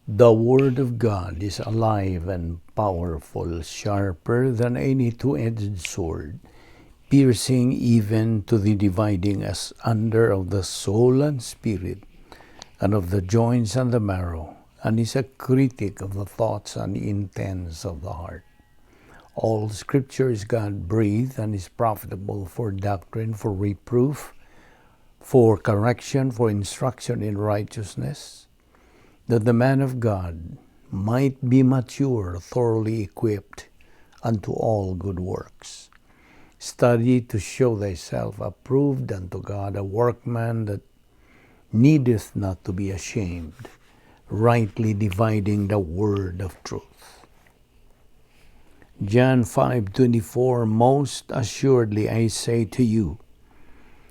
The Word of God is alive and powerful, sharper than any two-edged sword, piercing even to the dividing asunder of the soul and spirit, and of the joints and the marrow, and is a critic of the thoughts and intents of the heart. All Scripture is God-breathed and is profitable for doctrine, for reproof, for correction, for instruction in righteousness, that the man of God might be mature, thoroughly equipped unto all good works. Study to show thyself approved unto God, a workman that needeth not to be ashamed, rightly dividing the word of truth. John 5:24, most assuredly I say to you,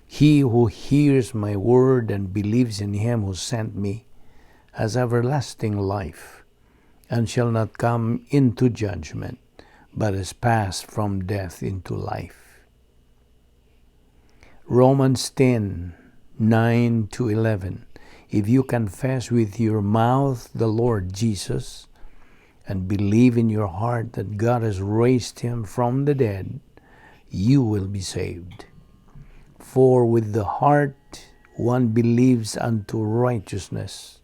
he who hears my word and believes in him who sent me has everlasting life, and shall not come into judgment, but is passed from death into life. Romans 10:9-11. If you confess with your mouth the Lord Jesus, and believe in your heart that God has raised him from the dead, you will be saved. For with the heart one believes unto righteousness,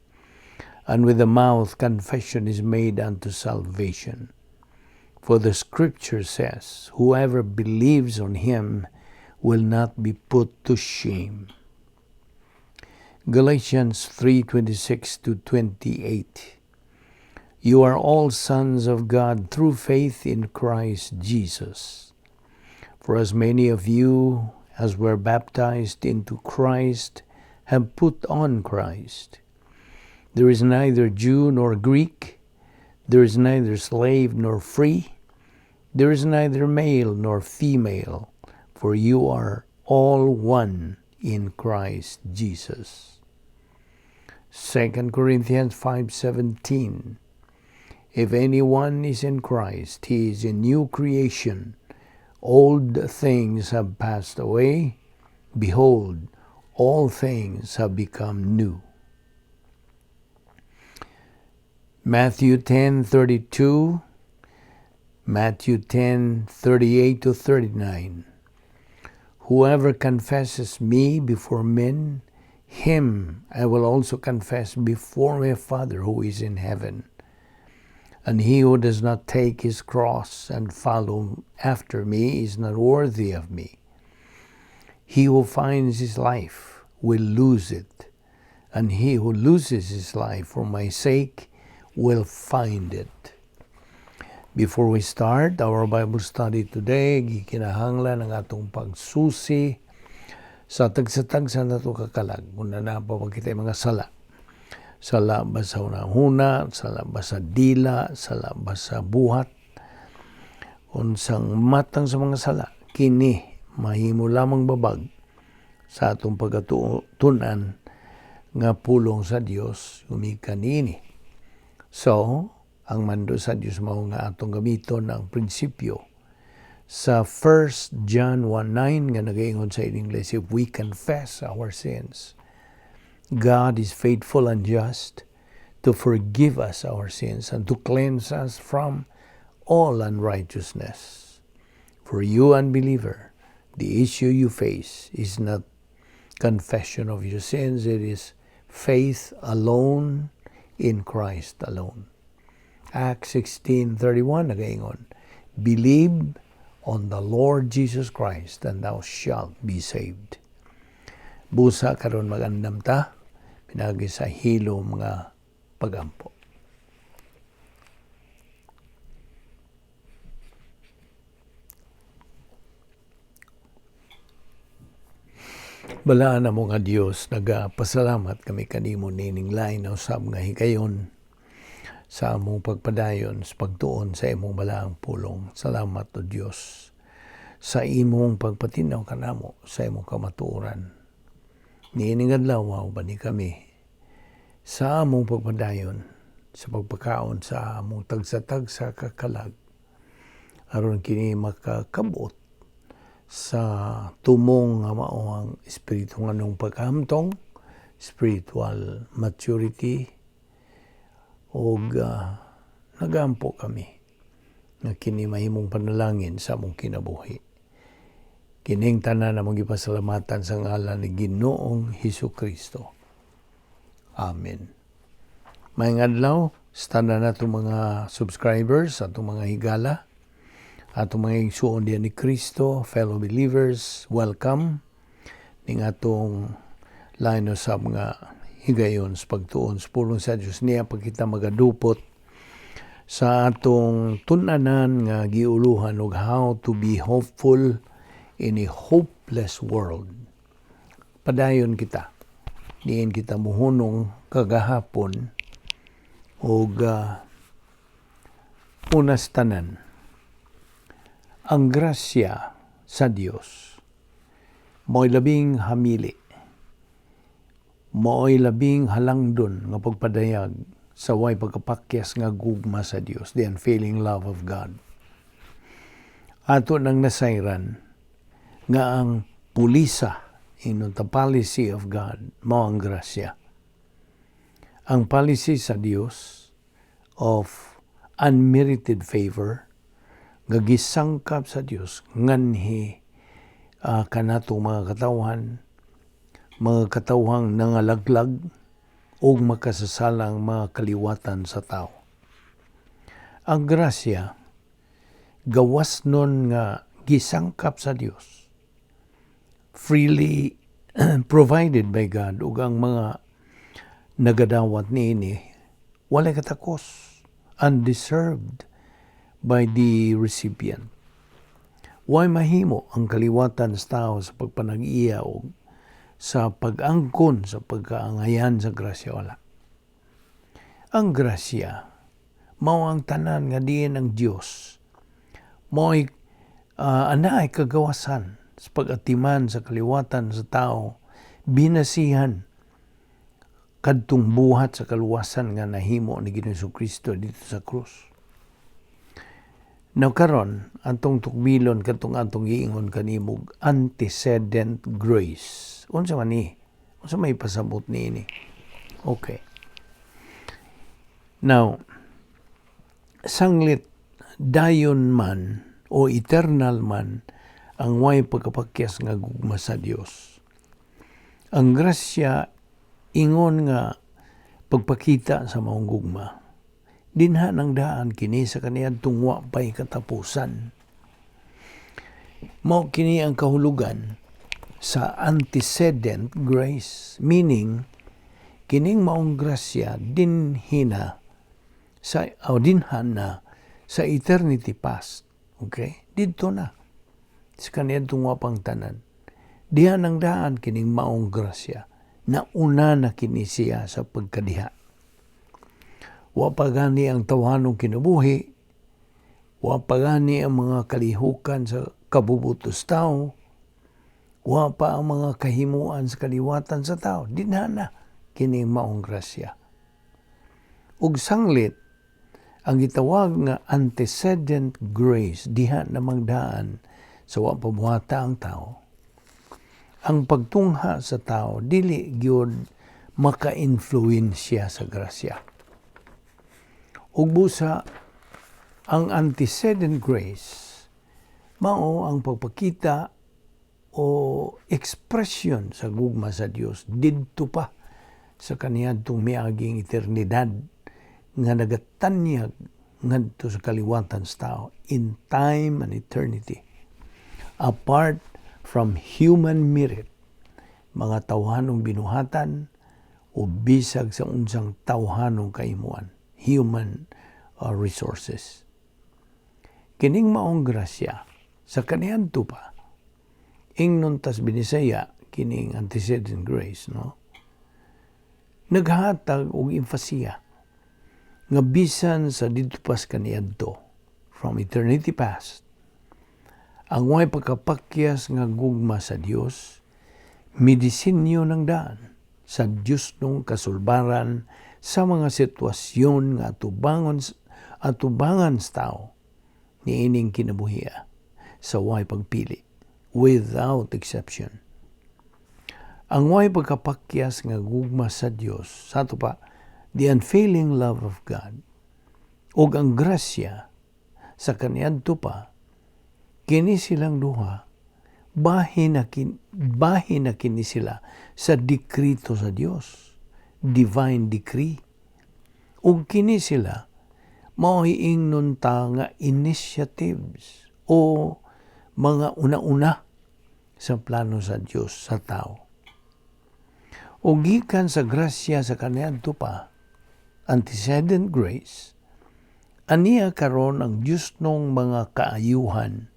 and with the mouth confession is made unto salvation. For the Scripture says, whoever believes on him will not be put to shame. Galatians 3:26-28. You are all sons of God through faith in Christ Jesus. For as many of you as were baptized into Christ have put on Christ. There is neither Jew nor Greek, there is neither slave nor free, there is neither male nor female, for you are all one in Christ Jesus. 2 Corinthians 5:17. If anyone is in Christ, he is a new creation. Old things have passed away. Behold, all things have become new. Matthew 10:32, Matthew 10:38-39. Whoever confesses me before men, him I will also confess before my Father who is in heaven. And he who does not take his cross and follow after me is not worthy of me. He who finds his life will lose it, and he who loses his life for my sake will find it. Before we start our Bible study today, gikinahanglan ang atong pagsusi sa tagsa-tagsa na ito kakalag. Kung nanapawag kita mga sala. Sala ba sa unahuna, sala ba sa dila, sala ba sa buhat. Unsang matang sa mga sala, kini mahimo lamang babag sa atong pagatutunan nga pulong sa Dios umikanini. So, ang mando sa Diyos mao nga atong gamiton ang prinsipyo sa 1 John 1:9 nga nagaingon sa English, if we confess our sins, God is faithful and just to forgive us our sins and to cleanse us from all unrighteousness. For you unbeliever, the issue you face is not confession of your sins, it is faith alone in Christ alone. Acts 16:31 nagaingon, believe on the Lord Jesus Christ and thou shalt be saved. Busa karon magandam ta, pinagi sa hilom nga pagampo. Balaan na mo nga Dios, nagapasalamat kami kanimo nining lain na usab nga higayon sa among pagpadayon sa pagtuon sa imong balaang pulong. Salamat o Dios sa imong pagpatinaw kanamo sa imong kamatuoran. Niining adlaw mao ba ni kami sa among pagpadayon sa pagpakaon sa among tagsa-tagsa kakalag aron kini makakabot sa tumong nga mao ang espiritu nganong paghamtong, spiritual maturity, og nagampo kami nga kini mahimong panalangin sa among kinabuhi. Kining tanan namong gipasalamatan sa ngalan ni Ginoong Hesukristo. Amen. Maayong adlaw sa tanan natong mga subscribers, atong mga higala, atong mga igsuon diyan ni Kristo, fellow believers, welcome ning atong line sa mga higayon sa pagtuon sa pulong sa Dios niya pag kita magadupot sa atong tun-anan nga giuluhan og how to be hopeful in a hopeless world. Padayon kita. Diin kita muhunong kagahapon og unas tanan. Ang grasya sa Dios mo'y labing hamili. Mo'y labing halangdon nga pagpadayag sa way pagkapakyas nga gugma sa Dios, the unfailing love of God. Ato nang nasayran nga ang pulisa inon the policy of God mao ang grasya. Ang policy sa Dios of unmerited favor nga gisangkap sa Dios nganhi kanatong mga katawhang nangalaglag o makasasalang mga kaliwatan sa tao. Ang grasya gawas nun nga gisangkap sa Dios, freely provided by God, ug ang mga nagadawat niini walay katakos, undeserved by the recipient. Way mahimo ang kaliwatan sa tao sa pagpanag-iya o sa pag-angkon sa pagkaangayan sa grasya wala. Ang grasya mao ang tanan nga diin ang Dios mo'y anaay kagawasan sa pag-atiman sa kaliwatan sa tao, binasihan kadtong buhat sa kaluwasan nga nahimo ni Ginoong Jesucristo dito sa krus. Now karon antong tukbilon kadtong antong giingon kanimog antecedent grace. Unsa man ni? Unsa may pasabot niini? Okay. Now, sanglit dayon man o eternal man ang way pagkapakyas nga gugma sa Dios. Ang grasya ingon nga pagpakita sa maong gugma. Dinha nang daan kini sa kaniadtong wa pay katapusan. Mao kini ang kahulugan sa antecedent grace, meaning kining maong grasya dinha na sa eternity past. Okay? Dito na. Sa kaniadtong wa pang tanan. Diha nang daan kining maong grasya. Nauna na kini siya sa pagkadiha. Wa pa gani ang tawhanong kinabuhi. Wa pa gani ang mga kalihukan sa kabubutos tao. Wa pa ang mga kahimuan sa kaliwatan sa tao. Dinha na kining maong grasya. Ug sanglit ang gitawag nga antecedent grace diha namang daan sa wa pabuhata ang tao. Ang pagtungha sa tao dili gyud maka-influensya sa grasya. Ug busa ang antecedent grace mao ang pagpakita o expression sa gugma sa Dios didto pa sa kaniadtong miaging eternidad nga nagatanyag ngadto sa kaliwatan sa tao in time and eternity, apart from human merit, mga tawhanong binuhatan o bisag sa unsang tawhanong kaimuan, human resources. Kining maong grasya sa kaniadto pa ingnon tas binisaya kining antecedent grace, no? Naghatag og emphasia nga bisan sa didto pas kaniadto from eternity past ang way pagkapakyas nga gugma sa Dios medisinyo ng daan sa Dios nung kasulbaran sa mga sitwasyon nga atubangan sa tao niining kinabuhiya sa way pagpili without exception. Ang way pagkapakyas nga gugma sa Dios, sa ato pa, the unfailing love of God, ug ang grasya sa kaniadto pa, kini silang duha, bahin na kini sila sa dikrito sa Dios, divine decree. Ug kini sila mao'y ingnon ta nga initiatives o mga una-una sa plano sa Dios sa tao. O gikan sa grasya sa kaniadto pa, antecedent grace, aniya karon ang Dios nung mga kaayuhan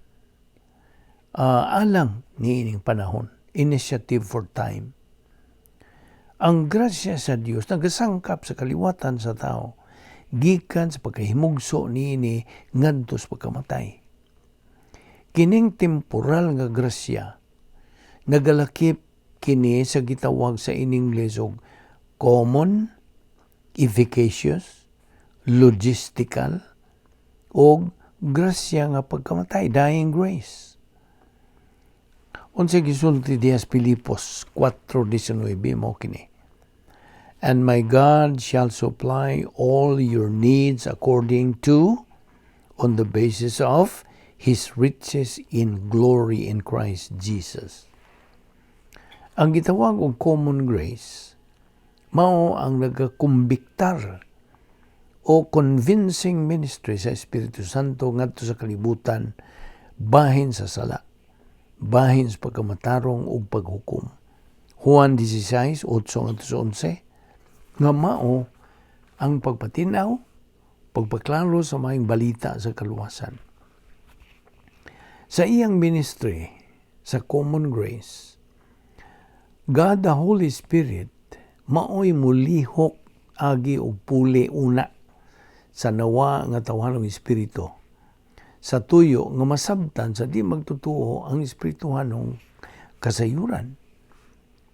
alang niining panahon, initiative for time. Ang grasya sa Dios nagasangkap sa kaliwatan sa tao, gikan sa pagkahimugso niini ngadto sa pagkamatay. Kining temporal nga grasya nagalakip kini sa gitawag sa Ingles og common, efficacious, logistical, o grasya nga pagkamatay, dying grace. Unsa gisulti diha sa Filipos 4:19 mo kini. And my God shall supply all your needs according to, on the basis of, His riches in glory in Christ Jesus. Ang gitawag og common grace, mao ang nagakumbiktar o convincing ministry sa Espiritu Santo ngadto sa kalibutan, bahin sa sala, bahin sa pagkamatarong ug paghukom. Juan 16:8-11, nga mao ang pagpatinaw, pagpaklaro sa maayong balita sa kaluwasan. Sa iyang ministry sa common grace, God the Holy Spirit mao'y mulihok agi og puli una sa nawa nga tawhanong espiritu sa tuyo nga masabtan sa di magtutuo ang espirituhanong kasayuran.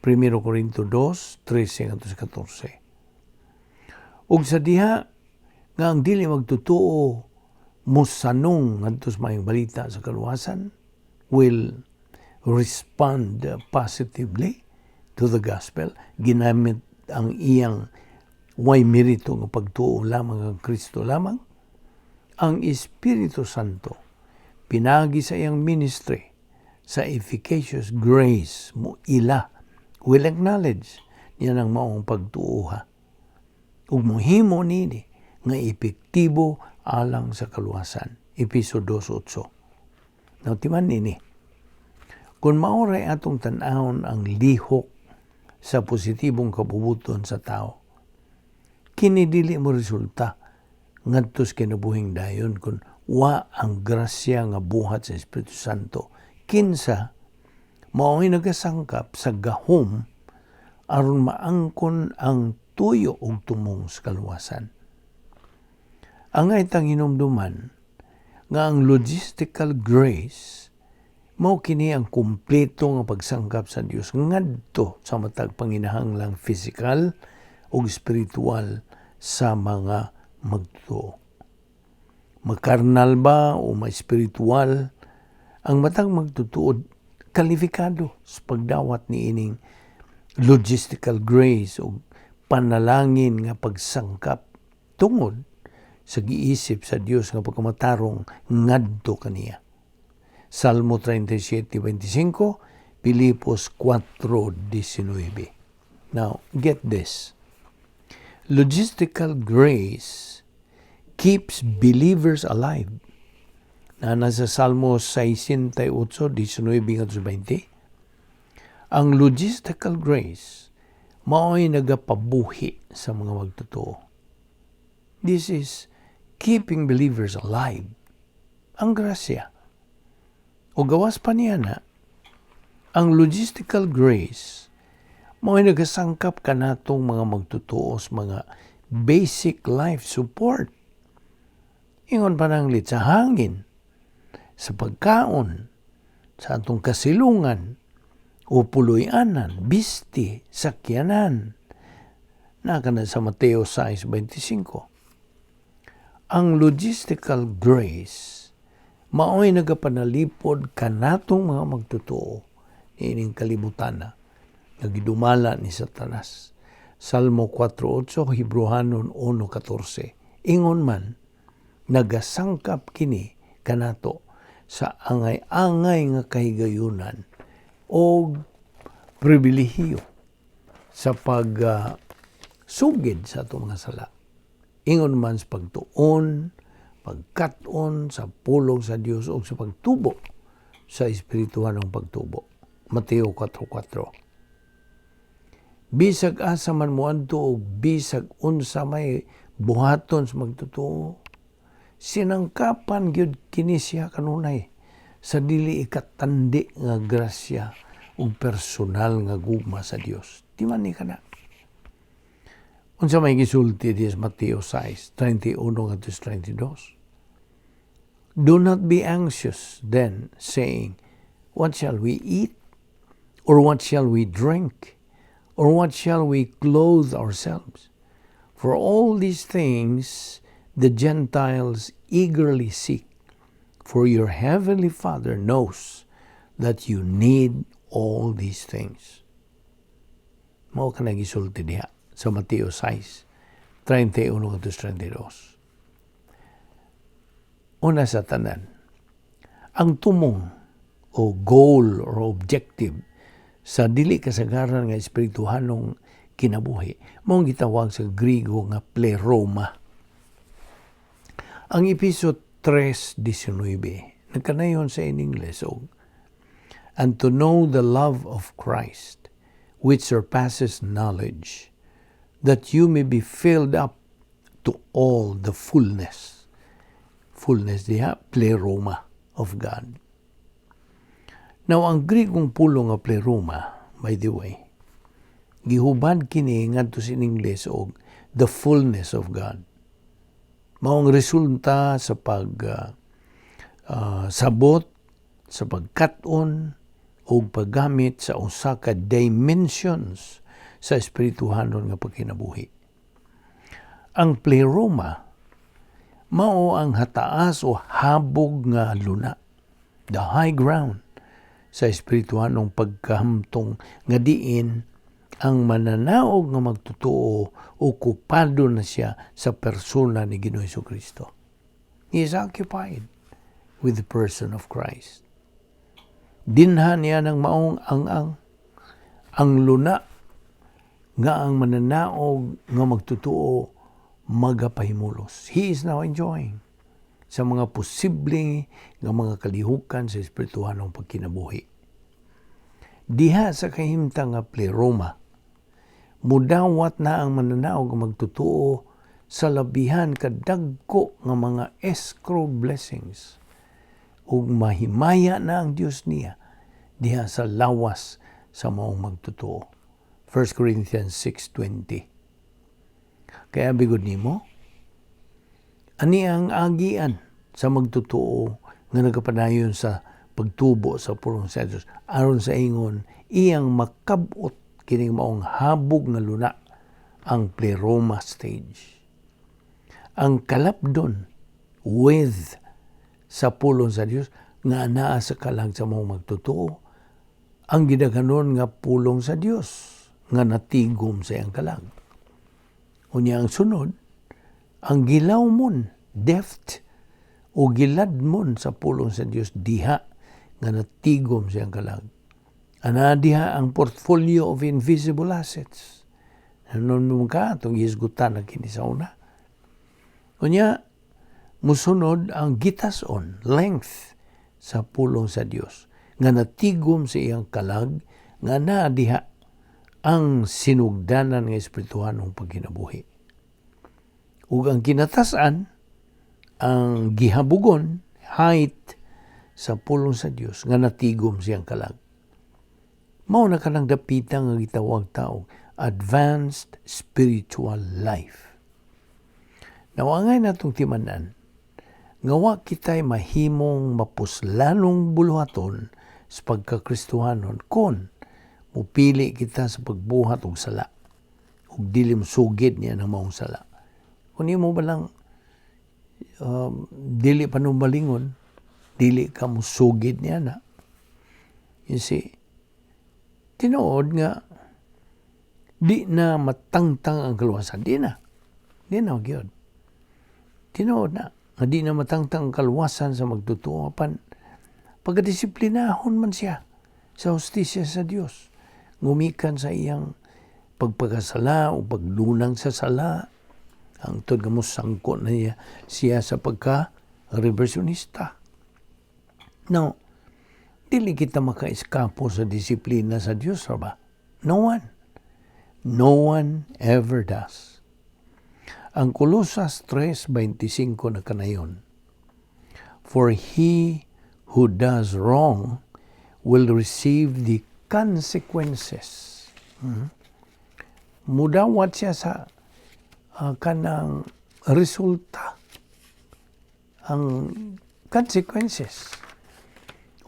1 Corinto 2:13-14. Ug sa diha nga ang dili magtutuo musanong ngadto sa maayong balita sa kaluwasan will respond positively to the gospel, ginamit ang iyang way merito nga pagtuo lamang ang Kristo lamang, ang Espiritu Santo pinagi sa iyang ministry sa efficacious grace mo ila will acknowledge niya ng maong pagtuuha ug mohimo nini nga epektibo alang sa kaluwasan. Episo 2:8. Now timan nini, kung maoray atong tan-awon ang lihok sa positibong kabubuton sa tao, kini dili mo resulta ngadto sa kinabuhing dayon kung wa ang grasya nga buhat sa Espiritu Santo. Kinsa mao'y nagasangkap sa gahom aron maangkon ang tuyo ug tumong sa kaluwasan. Angay tang hinumduman nga ang logistical grace mao kini ang kumpleto nga pagsangkap sa Dios ngadto sa matag panginahanglang physical ug spiritual sa mga magtuo. Makarnal ba o ma-spiritual, ang matag magtutuod kalifikado sa pagdawat ni ining logistical grace o panalangin nga pagsangkap tungod sa giisip sa Dios nga pagkamatarong ngadto kaniya. Salmo 37:25, Filipos 4:19. Now, get this. Logistical grace keeps believers alive. Na nasa Salmo 68:19-20. Ang logistical grace mao'y nagapabuhi sa mga magtotoo. This is keeping believers alive. Ang grasya. O gawas pa niya na, ang logistical grace mao'y nagasangkap ka natong mga magtutuos, mga basic life support. Ingon pa ng lit sa hangin, sa pagkaon, sa atong kasilungan, o puloy-anan, bisti, sakyanan. Naka na sa Mateo 6:25. Ang logistical grace mao'y nagapanalipod kanatong mga magtutuo ining kalibutan na nagidumala ni Satanas Salmo 4:8, Hebrehanon 1:14. Ingon man, nagasangkap kini kanato sa angay-angay nga kahigayunan o pribilehiyo sa sugid sa atong mga sala. Ingon man sa pagtuon, pagkat-on sa pulong sa Dios o sa pagtubo sa espirituhanong pagtubo. Mateo 4:4. Bisag asa man moadto o bisag unsa may buhaton sa magtotoo, sinangkapan gyud kini siya kanunay sa dili ikatandi nga grasya ug personal nga gugma sa Dios. Di man ni kana. Unsa may gisulti di sa Mateo 6:31-32. Do not be anxious then, saying, what shall we eat? Or what shall we drink? Or what shall we clothe ourselves? For all these things the Gentiles eagerly seek, for your heavenly Father knows that you need all these things. Mao ka nagisulti diha sa Mateo 6:31-32. Una sa tanan, ang tumong o goal or objective sa dili kasagaran nga espirituhanong kinabuhi mao gitawag sa Griego nga pleroma. Ang Episo 3:19 nagkanayon sa in English og, and to know the love of Christ which surpasses knowledge, that you may be filled up to all the fullness diha pleroma of God. Now, ang Grigong pulong nga pleroma, by the way, gihubad kini ngadto sa Ingles og the fullness of God. Maong resulta sa sabot, sa pagkat-on o paggamit sa usa ka dimensions sa espirituhanon nga pagkinabuhi. Ang pleroma mao ang hataas o habog nga luna, the high ground sa espirituhanong pagkahamtong nga diin ang mananaog nga magtotoo okupado na siya sa persona ni Ginoong Jesucristo. He is occupied with the person of Christ. Dinhan niya ng maong ang luna nga ang mananaog nga magtotoo magapahimulos. He is now enjoying sa mga posibleng nga mga kalihukan sa espirituhanong pagkinabuhi. Diha sa kahimtang nga pleroma, mudawat na ang mananaog nga magtotoo sa labihan kadagko nga mga escrow blessings ug mahimaya na ang Dios niya diha sa lawas sa maong magtotoo. 1 Corinthians 6:20. Kaya bigod nimo, ani ang agian sa magtotoo nga nagapadayon sa pagtubo sa pulong sa Diyos aron sa ingon iyang makabot kining maong habog nga luna, ang pleroma stage. Ang kalapdon with sa pulong sa Diyos nga anaa sa kalag sa maong magtotoo, ang gidaghanon nga pulong sa Diyos nga natigom sa iyang kalag. Unya ang sunod, ang gilawmon, deft, o giladmon sa pulong sa Diyos diha nga natigom siyang kalag. Ana diha ang portfolio of invisible assets. Nanon mo ka, itong hisgutan na kini sa una. Unya, musunod ang gitason, length, sa pulong sa Diyos nga natigom sa iyang kalag nga na diha ang sinugdanan ng espirituhanong pagkinabuhi. Ug ang kinatasan, ang gihabugon, height, sa pulong sa Dios nga natigom siyang kalag. Mao na kanang dapita nga gitawag taog advanced spiritual life. Nawangay natong timanan, nga wa kitay mahimong mapuslanong buluhaton sa pagkakristohanon kon mupili kita sa pagbuhat og sala ug dili sugid niya ng maong sala. Kung mo ba lang dili pa malingon, dili ka mo sugid niya na. You see, tinuod nga di na matangtang ang kaluwasan. Di na magyod. Tinuod na nga di na matangtang ang kaluwasan sa magtutuo pan pagdisiplinahon man siya sa hustisya sa Dios. Ngumikan sa iyang pagpagkasala o paglunang sa sala. Ang tod mo sangko na siya sa pagka-reversionista. Now, dili kita maka-eskapo sa disiplina sa Diyos, ba? No one. No one ever does. Ang Kolosas 3:25 na kanayon, for he who does wrong will receive the consequences. Mudawat siya sa kanang resulta, ang consequences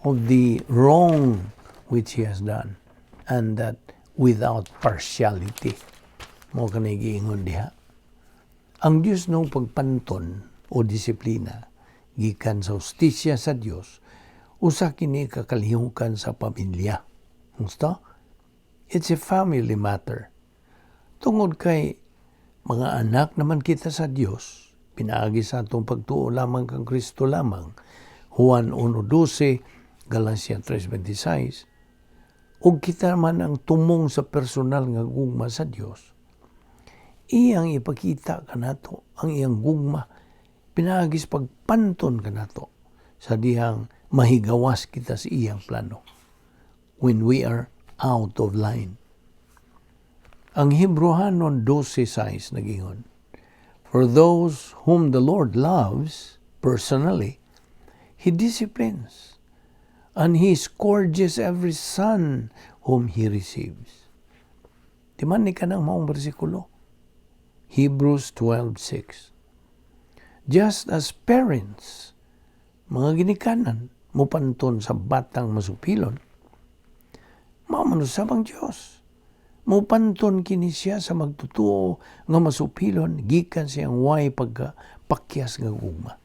of the wrong which he has done, and that without partiality. Mo kanay giingon diha. Ang Dios no pagpanton o disiplina gikan sa hustisya sa Dios, usa kini kakalihukan sa pamilya. Gusto? It's a family matter. Tungod kay mga anak naman kita sa Dios, pinaagi sa atong pagtuo lamang kang Kristo lamang. Juan 1:12, Galacia 3:26. Ug kita man ang tumong sa personal nga gugma sa Dios. Iyang ipakita kanato ang iyang gugma, pinaagi sa pagpanton kanato sa dihang mahigawas kita sa iyang plano when we are out of line. Ang Hebrehanon 12:6 nagingon, for those whom the Lord loves personally, He disciplines, and He scourges every son whom He receives. Timan ni ka ng maong bersikulo. Hebrews 12:6. Just as parents, mga ginikanan, mupanton sa batang masupilon, mamanusab ang Diyos. Mupanton kini siya sa magtutuo nga masupilon, gikan siyang way pagkapakyas nga gugma.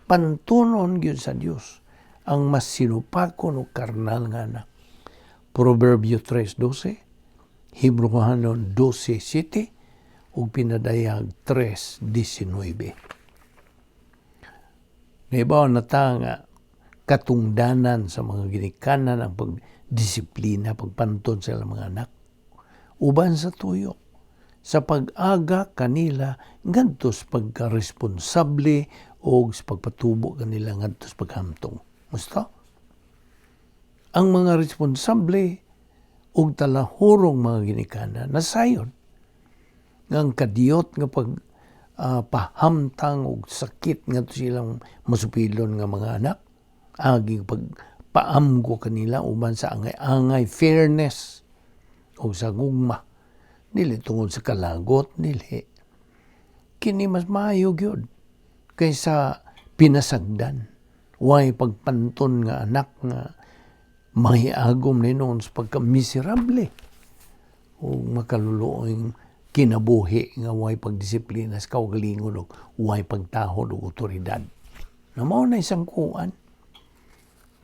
Pantunon gyud sa Dios ang mas sinupakon o karnal nga anak. Proverbio 3:12, Hebrehanon 12:7, ug pinadayag 3:19. Naibaw na ta nga katungdanan sa mga ginikanan ang pagdisiplina, pagpanton sa mga anak. Uban sa tuyo, sa pag-aga kanila ngadtos pagka-responsable o sa pagpatubo kanila ngadtos paghamtong. Musta? Ang mga responsable o talahurong mga ginikanan nasayon ng kadiyot nga pahamtang o sakit nga silang masupilon nga mga anak, aging pagpaamgo kanila uban sa angay-angay fairness o sa gugma, dili tungod sa kalagot, dili. Kini mas maayo gyud kaysa pinasagdan. Way pagpanton nga anak nga mahiagom ni noon sa pagka-miserable o makaluluoy kinabuhi nga way pagdisiplina sa kaugalingon o way pagtahod o otoridad. Na mao na isang kuan.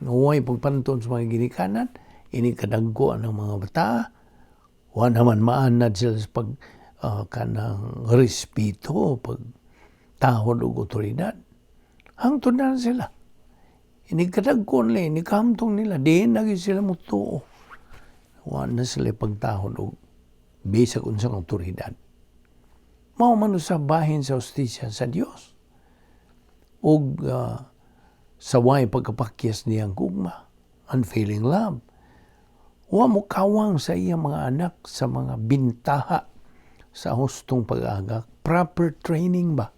Nga way pagpanton sa mga ginikanan, ini kadagko ng mga bata, wa naman maanad sila sa kanang respeto, pagtahod o otoridad. Hangtod na sila. Ini kadagko nila, ini kahamtong nila, di na sila mutuo. Wa na sila pagtahod o bisag unsang otoridad. Mao man sa bahin sa hustisya sa Dios. Ug sa way pagkapakyas niyang gugma, unfailing love. Wa mo kawang sa iyang mga anak sa mga bintaha sa hustong pag-aga. Proper training ba?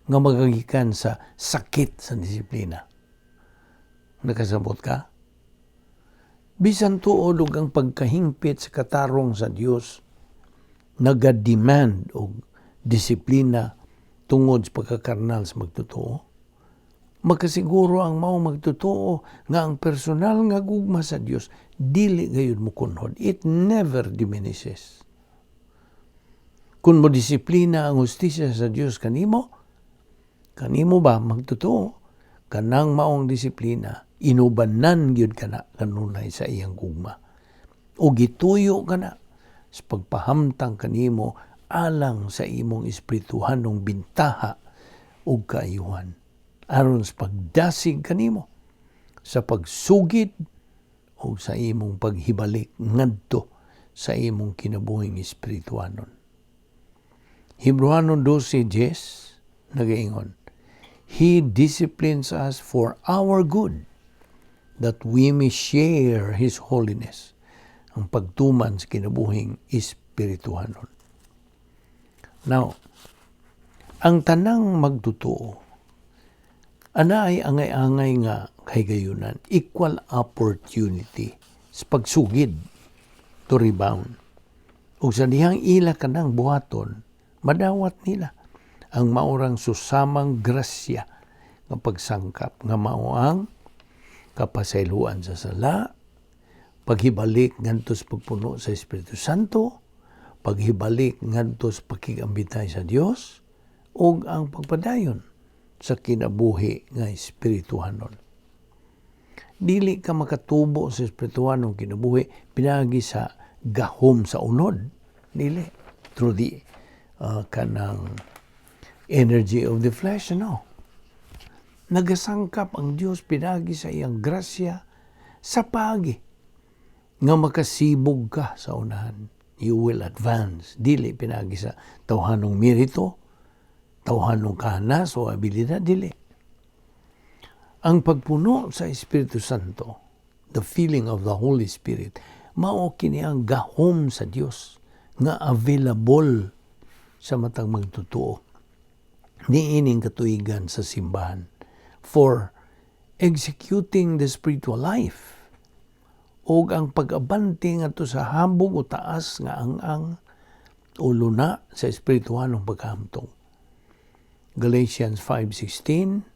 Nga magagikan sa sakit sa disiplina. Nakasabot ka? Bisan tuod og ang pagkahingpit sa katarong sa Dios, naga-demand og disiplina tungod sa pagkakarnal sa magtutuo. Makasiguro ang mao magtutuo nga ang personal nga gugma sa Dios dili gayud mo kunhod. It never diminishes. Kung mo disiplina ang hustisya sa Dios kanimo ba magtutuo? Kanang maong disiplina, inubanan gyud kana kanunay sa iyang gugma. O gituyo kana sa pagpahamtang kanimo alang sa imong espirituhanong bintaha ug kaayuhan, aron sa pagdasig kanimo sa pagsugid o sa imong paghibalik ngadto sa imong kinabuhing espirituhanon. Hebrewanon 12:10 nagaingon, He disciplines us for our good, that we may share His holiness. Ang pagtuman sa kinabuhing espirituhanon. Now, ang tanang magtutuo, ana ay angay-angay nga kay gayunan, equal opportunity sa pagsugid to rebound. Ug sa dihang ila kanang buhaton, madawat nila ang maurang susamang grasya nga pagsangkap nga mao ang kapasayloan sa sala, paghibalik ngadto sa pagpuno sa Espiritu Santo, paghibalik ngadto sa pakigambitay sa Dios, ug ang pagpadayon sa kinabuhi nga espirituhanon. Dili ka makatubo sa espirituhanong kinabuhi pinagi sa gahom sa unod. Dili. Through the kanang energy of the flesh, no? Nagasangkap ang Dios pinagi sa iyang grasya sa pagi nga makasibog ka sa unahan. You will advance. Dili pinagi sa tawhanong merito, tawhanong kahanas o abilidad, dili. Ang pagpuno sa Espiritu Santo, the filling of the Holy Spirit, mao kini ang gahom sa Dios nga available sa matang magtutuo. Niining katuigan sa simbahan for executing the spiritual life o ang pag-abante ngadto sa hambog o taas nga ang o luna sa espirituhanong pagkahamtong. Galatians 5:16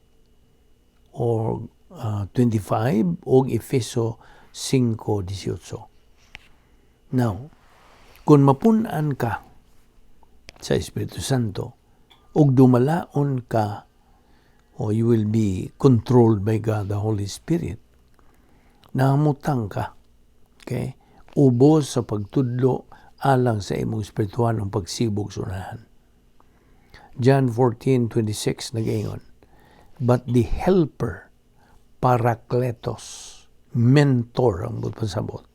or 25 o Efeso 5:18. Now, kung mapunan ka sa Espiritu Santo ug dumalaon ka o you will be controlled by God the Holy Spirit, nahamutang ka. Okay? Ubos sa pagtudlo alang sa imong espirituhanong pagsibog sa unahan. John 14:26 nagaingon, but the helper, Parakletos, mentor ang pasabot,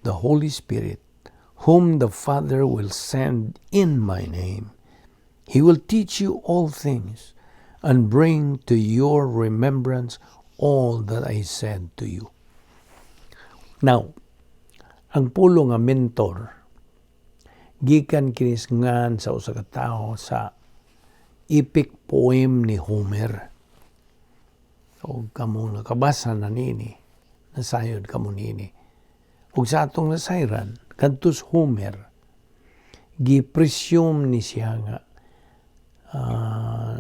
the Holy Spirit, whom the Father will send in my name, He will teach you all things and bring to your remembrance all that I said to you. Now, ang pulo nga mentor, gikan kinis ngan sa usa ka tawo sa epic poem ni Homer. O kamo nakabasa na nini, nasayod kamo nini. Ug sa atong nasayran, kadtos Homer, gi-presume ni siya nga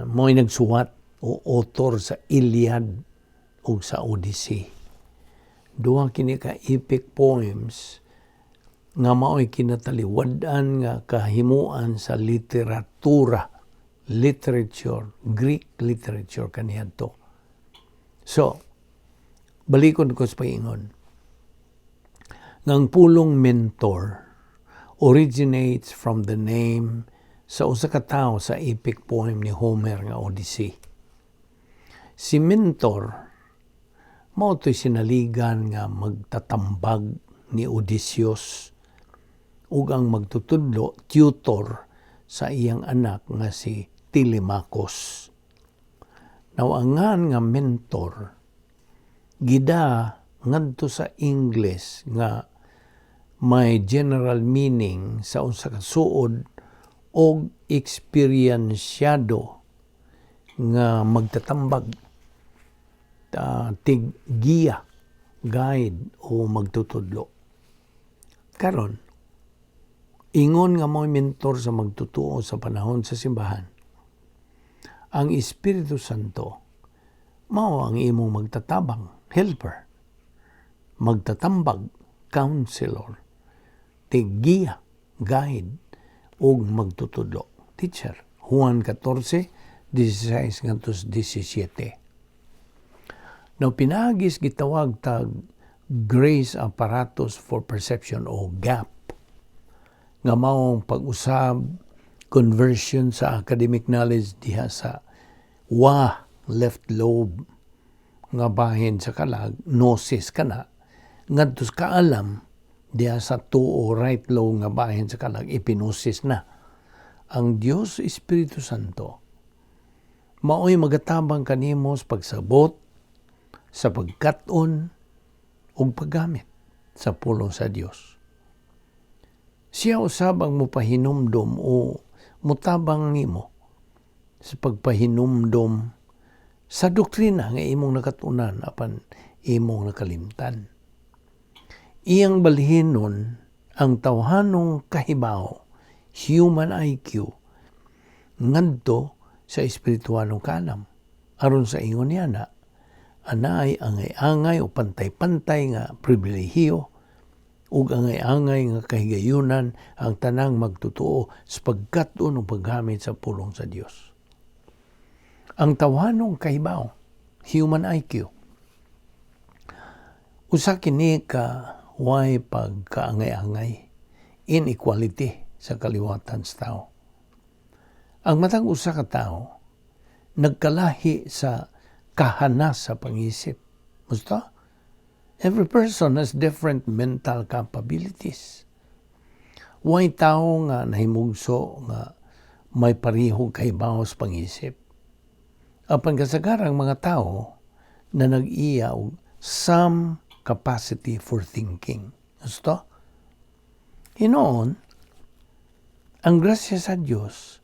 mo'y nagsuwat o author sa Iliad ug sa Odyssey. Duha kini ka epic poems nga mao'y kinataliwad-an nga kahimuan sa literatura, literature, Greek literature kaniadto. So, balikon ko sa paingon. Ngang pulong mentor originates from the name sa usa ka tawo sa epic poem ni Homer nga Odyssey. Si mentor mao to'y sinaligan nga magtatambag ni Odysseus ug ang magtutudlo tutor sa iyang anak nga si Telemachus. Nawangan nga mentor gida ngadto sa English nga may general meaning sa usa ka suod og eksperyensyado nga magtatambag, tig-giya, guide o magtutudlo. Karon, ingon nga mo'y mentor sa magtutuo sa panahon sa simbahan. Ang Espiritu Santo mao ang imong magtatabang, helper, magtatambag, counselor, tig-giya, guide o magtutudlo, teacher. Juan 14:16-17. Now, pinagis gitawag tag grace apparatus for perception o GAP. nga maong pag-usab, conversion sa academic knowledge diha sa left lobe nga bahin sa kalag, gnosis kana, ngadto sa kaalam diha sa tuo right lobe nga bahin sa kalag, epinosis na. Ang Dios Espiritu Santo mao'y magatabang kanimo sa pagsabot, sa pagkat-on ug paggamit sa pulong sa Dios. Siya usab ang mopahinumdom o mutabang nimo sa pagpahinumdom sa doktrina nga imong nakatunan apan imong nakalimtan. Iyang balhinon ang tawhanong kahibaw, human IQ, ngadto sa espiritualong kalam. Aron sa ingon niya na, anaay angay-angay o pantay-pantay nga pribilehiyo ug angay-angay nga kahigayunan ang tanang magtotoo sa pagkat-on o paggamit sa pulong sa Dios. Ang tawhanong kahibaw, human IQ, usa kini ka way pagkaangay-angay, inequality sa kaliwatan sa tao. Ang matang usa ka tao nagkalahi sa kahanas sa pangisip. Musta? Every person has different mental capabilities. Way tao nga nahimugso nga may parihog kahibaw sa pangisip. Apan kasagarang mga tao na nag-iya og some capacity for thinking. Musta? Hinoon, ang grasya sa Dios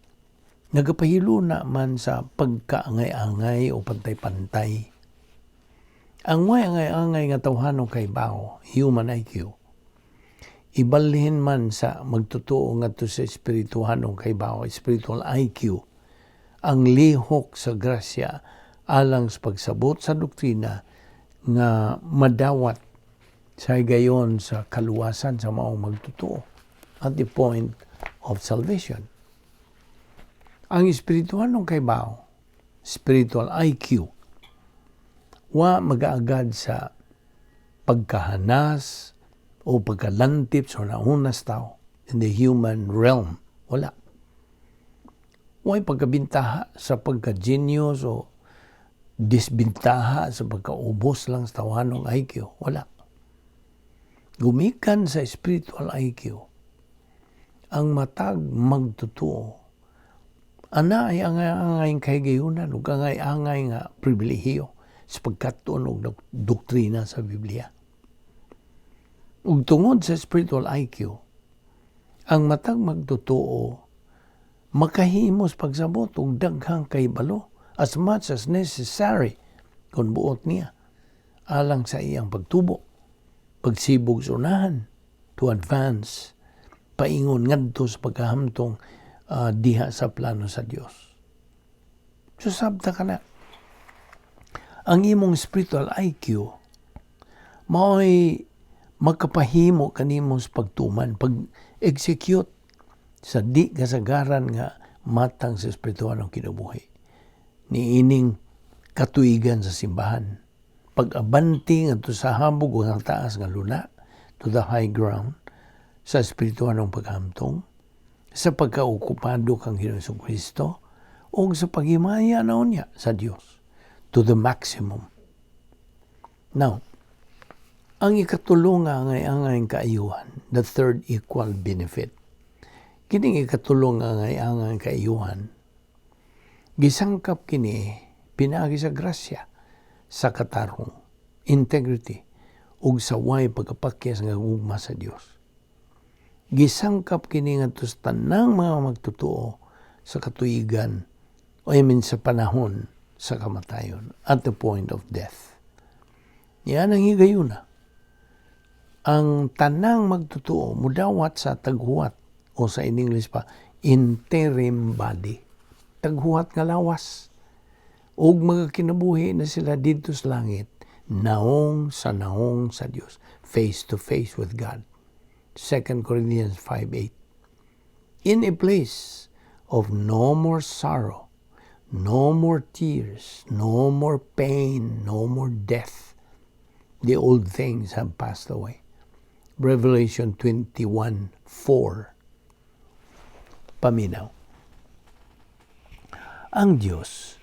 nagapahilo na man sa pagkaangay-angay o pantay-pantay. Ang way angay-angay nga tawhanong kahibaw, human IQ, ibalhin man sa magtotoo ngadto sa espirituhanong kahibaw, spiritual IQ, ang lihok sa grasya alang sa pagsabot sa doktrina nga madawat sa gayon sa kaluwasan sa maong magtotoo at the point of salvation. Ang espirituhanong kahibaw, spiritual IQ, wa mag-aagad sa pagkahanas o pagkalantip sa naunas tao in the human realm. Wala. Wa'y pagkabintaha sa pagka-genius o disbintaha sa pagkaubos lang sa tawanong IQ. Wala. Gumikan sa spiritual IQ, ang matag magtotoo, ana ay angay-angay kahigayunan ug angay-angay nga pribilehiyo sa pagkat-on og doktrina sa Biblia. Ug tungod sa spiritual IQ, ang matag magtotoo makahimos pagsabot og daghang kahibalo as much as necessary kung buot niya alang sa iyang pagtubo, pagsibog sa unahan to advance, paingon ngadto sa pagkahamtong diha sa plano sa Dios. So sabta ka na, ang imong spiritual IQ mao'y magkapahimo kanimo sa pagtuman, pag-execute sa di kasagaran nga matang sa espiritualong kinabuhi. Niining katuigan sa simbahan, pag-abanti ngadto sa habog ug taas nga luna, to the high ground, sa espiritualong paghamtong, sa pagkaokupado kang Jesucristo, o sa paghimaya na unya sa Dios, to the maximum. Now, ang ikatulong nga angay-angay kaayuhan, the third equal benefit, kining ikatulong nga angay-angay kaayuhan, gisangkap kini pinaagi sa grasya, sa katarong, integrity, ug sa way pagkapakyas nga gugma sa Dios. Gisangkap kini ngadto sa tanang mga magtotoo sa katuigan o sa panahon sa kamatayon, at the point of death. Yan ang higayuna. Ang tanang magtotoo mudawat sa taghuwat o sa in English pa, interim body. Taghuwat nga lawas. Ug mga kinabuhi na sila dito sa langit, naong sa Dios, face to face with God. 2 Corinthians 5:8. In a place of no more sorrow, no more tears, no more pain, no more death. The old things have passed away. Revelation 21:4. paminaw. Ang Dios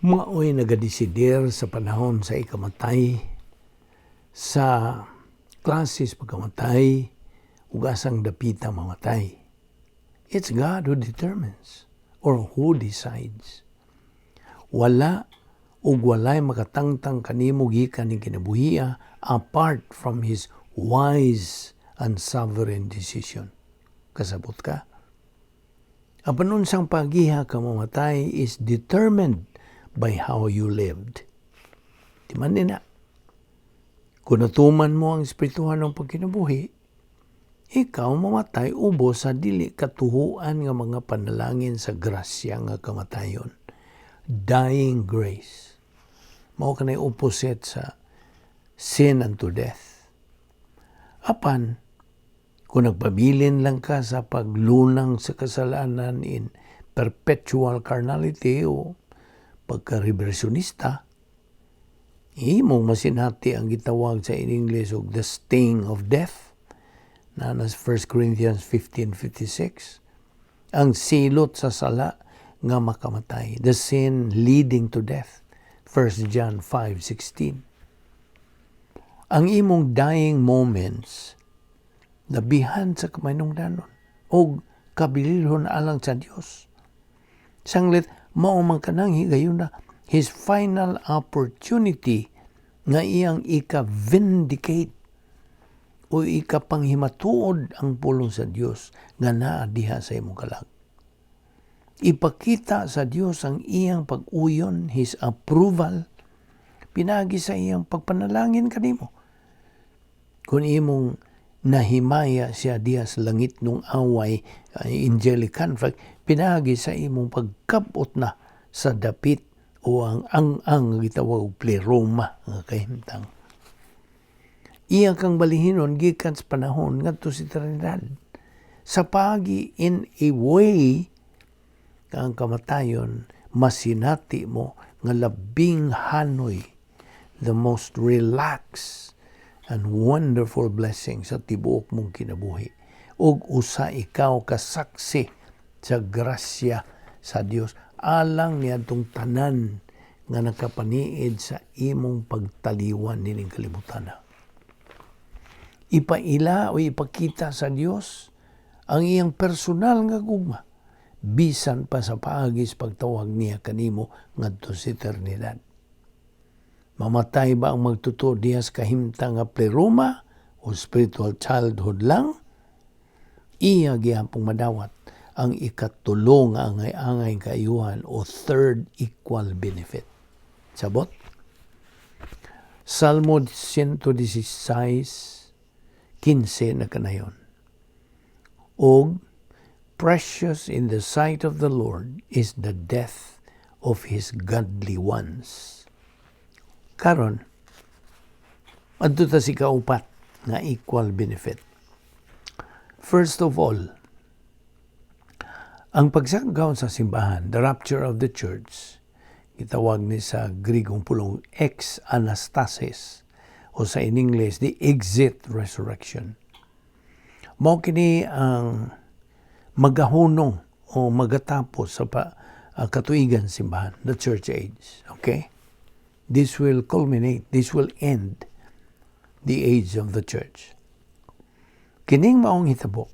mao'y nagadesider sa panahon sa ikamatay, sa klases pagkamatay, ug asang dapita mamatay. It's God who determines or who decides. Wala ug walay makatangtang kanimo gikan ning kinabuhiya apart from His wise and sovereign decision. Kasabot ka? Ang panunsang pagiha ka mamatay is determined by how you lived. Di man nina. Kung natuman mo ang espirituhan ng pagkinabuhi, ikaw mamatay ubos sa dili katuhuan nga mga panalangin sa grasya nga kamatayon. Dying grace. Mao kanay opposite sa sin unto death. Apan, kung nagpabilin lang ka sa paglunang sa kasalanan in perpetual carnality o pagka-reversionista, imong masinati ang gitawag sa in English og the sting of death, na nas 1 Corinthians 15:56. Ang silot sa sala nga makamatay, the sin leading to death, 1 John 5:16. Ang imong dying moments labihan sa kamanungdanon o kabilihon alang sa Dios. Sanglit, mao man kanang higayon na His final opportunity nga iyang ika-vindicate o ikapanghimatuod ang pulong sa Dios nga naa diha sa imong kalag. Ipakita sa Dios ang iyang pag-uyon, His approval, pinagi sa iyang pagpanalangin kanimo. Kung imong nahimaya siya diha sa langit nung away, angelic conflict, pinagi sa imong pagkabot na sa dapit o ang gitawag pleroma nga kahimtang. Iya kang balihinon gikan sa panahon ngadto sa eternidad. Sa pagi in a way kang kamatayon masinati mo nga labing hanoy, the most relaxed and wonderful blessing sa tibuok mong kinabuhi. Ug usa ikaw kasaksi sa grasya sa Dios alang niadtong tanan nga nakapaniid sa imong pagtaliwan nining kalibutan. Ipaila o ipakita sa Dios ang iyang personal nga gugma bisan pa sa paagis pagtawag niya kanimo ngadto sa eternidad. Mamatay ba ang magtuto diha sa kahimtang nga pleroma o spiritual childhood lang? Iya gihapong madawat ang ikatulo nga angay-angay kaayuhan o third equal benefit. Sabot? Salmo 116:15 na kanayon. Og precious in the sight of the Lord is the death of His godly ones. Karon, adto ta si kaupat nga equal benefit. First of all, ang pagsagaw sa simbahan, the rapture of the church, itawag ni sa Grigong pulong ex-anastasis o sa in English, the exit resurrection. Mao kini ang magahunong o magatapos sa katuigan simbahan, the church age. Okay? This will culminate, this will end the age of the church. Kining maong hitabo,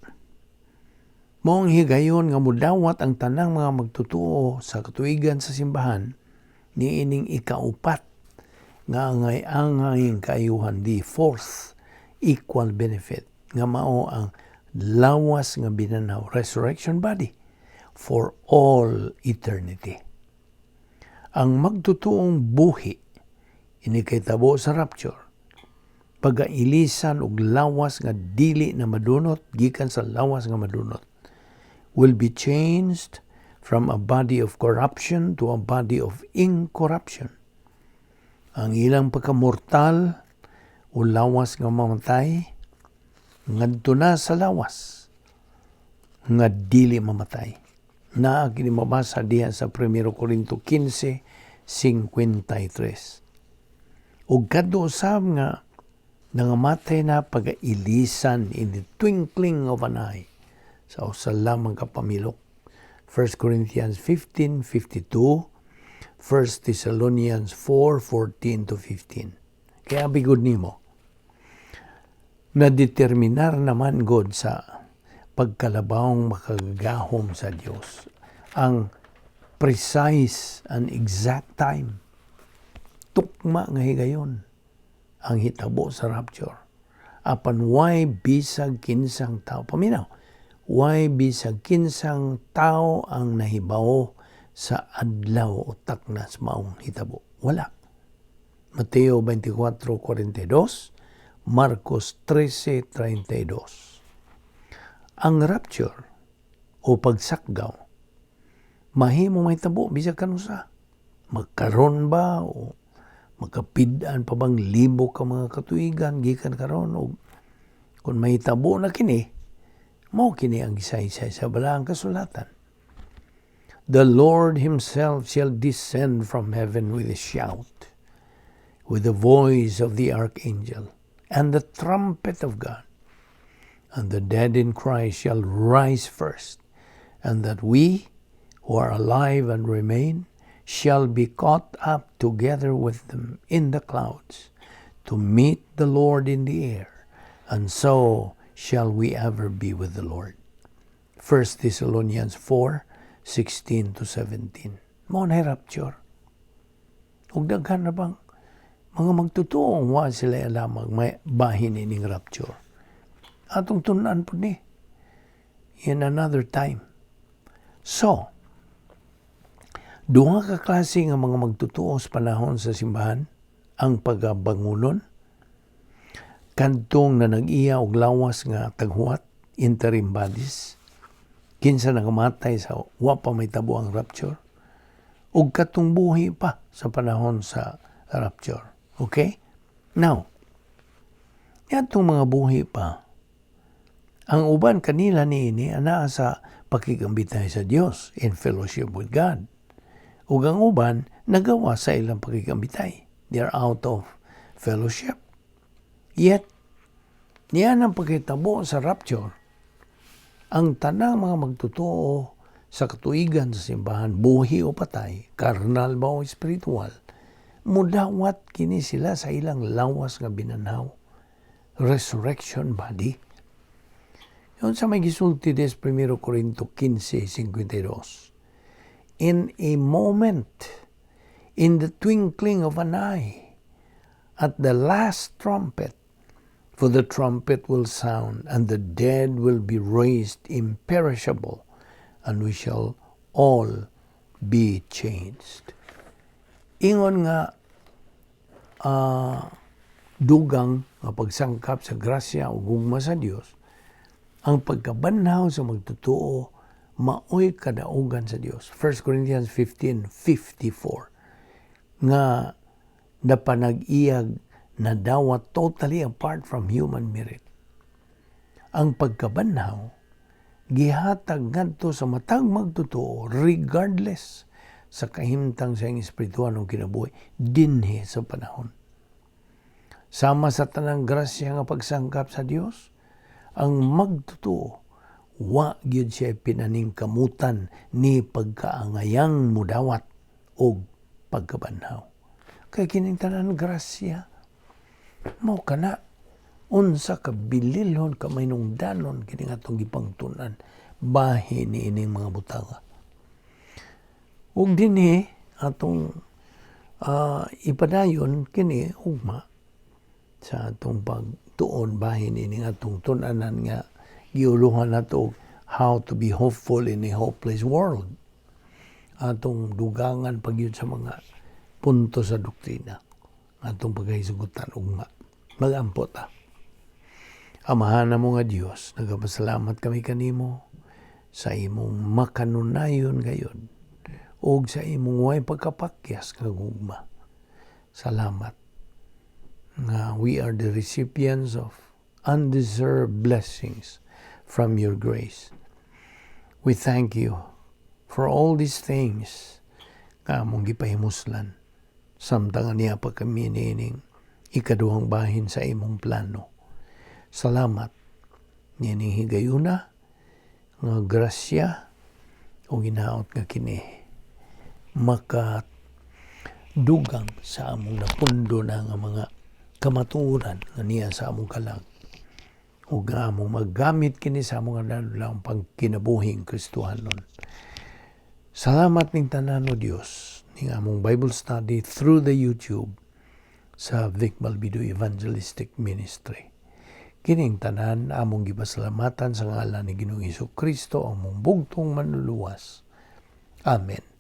maong higayon nga mudawat ang tanang mga magtutuo sa katuigan sa simbahan ni ining ikaupat nga angay-angay kaayuhan, the fourth equal benefit nga mao ang lawas nga binanaw, resurrection body for all eternity. Ang magtutuong buhi ini kay tabo sa rapture, pagailisan og lawas nga dili na madunot gikan sa lawas nga madunot, will be changed from a body of corruption to a body of incorruption. Ang ilang pagkamortal o lawas nga mamatay ngadto na sa lawas nga dili mamatay. Na kini mabasa diha sa 1 Corinto 15:53. Ug kadto usab nga nangamatay na pagailisan in the twinkling of an eye sa usa lamang ka pamilok. 1 Corinthians 15:52, 1 Thessalonians 4:14-15. Kaya bigod nimo, na-determinar naman God sa pagkalabawang makagahom sa Dios ang precise and exact time. Tukma nga higayon ang hitabo sa rapture. Apan why bisag kinsang tao, paminaw, why bisag kinsang tao ang nahibaw sa adlaw o taknas maong hitabo? Wala. Mateo 24:42, Marcos 13:32. Ang rapture o pagsakgaw, mahimo may tabo bisag kanusa. Magkaron ba o magkapid-an pa bang libo ka mga katuigan gikan karon, o kung may tabo na kini, mao kini ang gisaysay sa balaang kasulatan. The Lord himself shall descend from heaven with a shout, with the voice of the archangel, and the trumpet of God. And the dead in Christ shall rise first, and that we who are alive and remain shall be caught up together with them in the clouds to meet the Lord in the air, and so shall we ever be with the Lord. 1 Thessalonians 4:16-17. Mao na rapture. Ug daghan na bang mga magtutuong wa sila lamang may bahin ining rapture. Atong tunan po ni in another time. So, duha ka klase nga mga magtutuo sa panahon sa simbahan, ang pagabangunon, kadtong na nag-iya og lawas nga taghuat, interim bodies, kinsa nakamatay sa wa pa may tabo ang rapture, ug katong buhi pa sa panahon sa rapture. Okay? Now, yatong mga buhi pa, ang uban kanila niini anaa sa pakigambitay sa Dios in fellowship with God. Ug ang uban nagawa sa ilang pakigambitay. They are out of fellowship. Yet, niyan ang pagkitabo sa rapture. Ang tanang mga magtutuo sa katuigan sa simbahan, buhi o patay, karnal ba o spiritual, mudawat kini sila sa ilang lawas nga binanhaw, resurrection body. Yun sa may gisulti des 1 Corinto 15:52. In a moment, in the twinkling of an eye, at the last trumpet, for the trumpet will sound, and the dead will be raised imperishable, and we shall all be changed. Ingon nga, dugang nga pagsangkap sa grasya o gugma sa Dios, ang pagkabanhaw sa magtutuo, maoy kadaugan sa Dios. 1 Corinthians 15:54 nga napanag-iyag na dawat totally apart from human merit. Ang pagkabanhaw gihatag ngadto sa matag magtutuo regardless sa kahimtang sa iyang espiritual ng kinabuhi dinhi sa panahon. Sama sa tanang grasya nga pagsangkap sa Dios, ang magtutuo wa gyud siya pinaningkamutan ni pagkaangayang mudawat og pagkabanhaw. Kay kining tanan grasya mao kana unsa ka bililhon ka mainungdanon kini atong gipangtun-an bahin ni ining mga butanga. Ug dinhi atong ipadayon kini ugma sa atong pagtuon bahin ining atong tun-anan nga giuluhan nato how to be hopeful in a hopeless world. Atong dugangan pagyud sa mga punto sa doktrina. Atong pagahisugutan ugma. Magampo ta. Amahan na mo nga Dios, nagapasalamat kami kanimo sa imong makanunayon gayon ug sa imong way pagkapakyas nga gugma. Salamat nga we are the recipients of undeserved blessings from your grace. We thank you for all these things nga among gipahimuslan. Samtang niya pa kami nining ikaduhang bahin sa imong plano. Salamat nining higayuna nga grasya o ginaot nga kini makadugang sa among napundo na nga mga kamatuoran nga niya sa among kalag ug nga among maggamit kini sa among lang pagkinabuhing Kristohanon. Salamat ning tanan o Dios ning among Bible study through the YouTube sa Vic Balbido Evangelistic Ministry. Kining tanan among gipasalamatan sa ngalan ni Ginoong Hesukristo, among bugtong manluluwas. Amen.